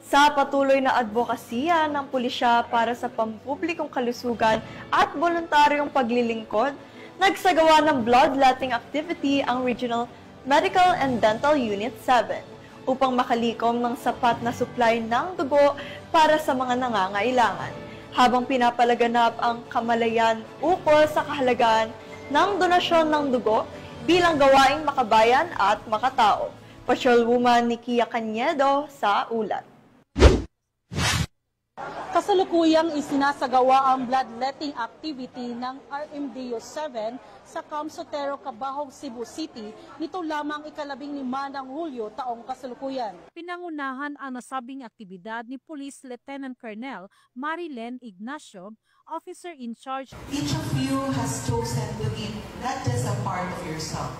Sa patuloy na advokasya ng pulisya para sa pampublikong kalusugan at voluntaryong paglilingkod, nagsagawa ng bloodletting activity ang Regional Medical and Dental Unit 7 upang makalikom ng sapat na supply ng dugo para sa mga nangangailangan, habang pinapalaganap ang kamalayan ukol sa kahalagahan ng donasyon ng dugo bilang gawaing makabayan at makatao. Patrolwoman Nikia Cañedo sa ulat. Kasalukuyang isinasagawa ang bloodletting activity ng RMDO 7 sa Camp Sotero, Cabahog, Cebu City nito lamang ika-15 ng Hulyo taong kasalukuyan. Pinangunahan ang nasabing aktibidad ni Police Lieutenant Colonel Marilyn Ignacio, officer in charge. Each of you has chosen to give not just a part of yourself,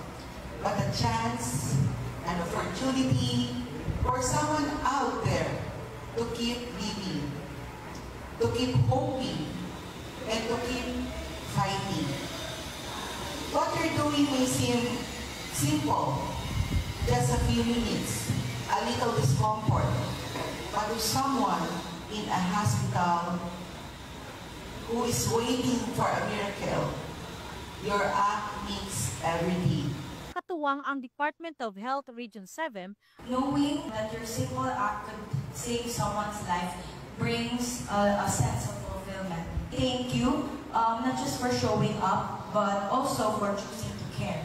but a chance, an opportunity for someone out there to keep living, to keep hoping, and to keep fighting. What you're doing may seem simple, just a few minutes, a little discomfort, but to someone in a hospital who is waiting for a miracle, your act means everything. Katuwang ang Department of Health Region 7, knowing that your simple act could save someone's life brings a sense of fulfillment. Thank you, not just for showing up, but also for choosing to care.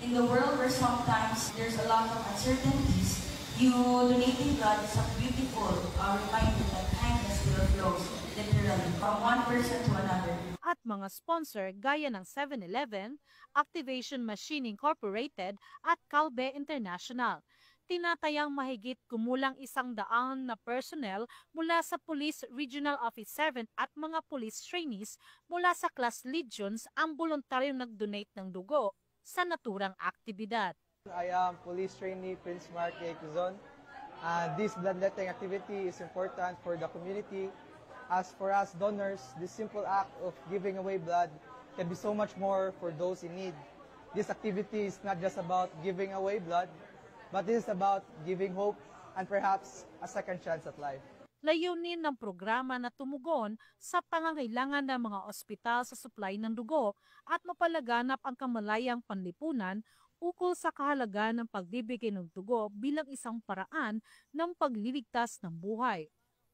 In the world where sometimes there's a lot of uncertainties, you donating blood is a beautiful reminder that kindness will flow literally from one person to another. At mga sponsor gaya ng 7-Eleven, Activation Machine Incorporated at Calbe International. Tinatayang mahigit kumulang 100 na personnel mula sa Police Regional Office 7 at mga police trainees mula sa Class Legions ang voluntaryong nag-donate ng dugo sa naturang aktibidad. I am Police Trainee Prince Mark A. Quezon. This bloodletting activity is important for the community. As for us donors, this simple act of giving away blood can be so much more for those in need. This activity is not just about giving away blood, but this is about giving hope and perhaps a second chance at life. Layunin ng programa na tumugon sa pangangailangan ng mga ospital sa supply ng dugo at mapalaganap ang kamalayang panlipunan ukol sa kahalagaan ng pagbibigay ng dugo bilang isang paraan ng pagliligtas ng buhay.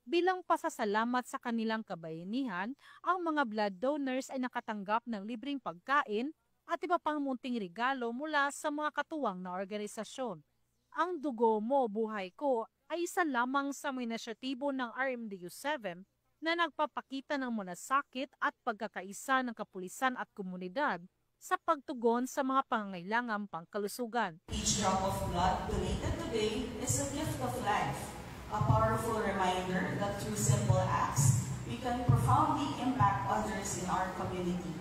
Bilang pasasalamat sa kanilang kabayanihan, ang mga blood donors ay nakatanggap ng libreng pagkain at iba pang munting regalo mula sa mga katuwang na organisasyon. Ang Dugo Mo, Buhay Ko ay isa lamang sa mga inisyatibo ng RMDO 7 na nagpapakita ng malasakit at pagkakaisa ng kapulisan at komunidad sa pagtugon sa mga pangangailangang pangkalusugan. Each drop of blood donated today is a gift of life, a powerful reminder that through simple acts, we can profoundly impact others in our community.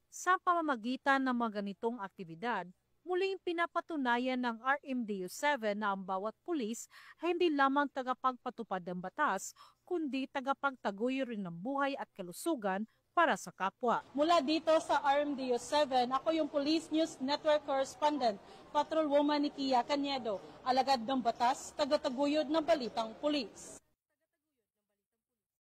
Sa pamamagitan ng mga ganitong aktibidad, muling pinapatunayan ng RMDO 7 na ang bawat pulis ay hindi lamang tagapagpatupad ng batas, kundi tagapagtaguyod rin ng buhay at kalusugan para sa kapwa. Mula dito sa RMDO 7, ako yung Police News Network Correspondent, Patrolwoman Nikia Cañedo, alagad ng batas, tagataguyod ng balitang pulis.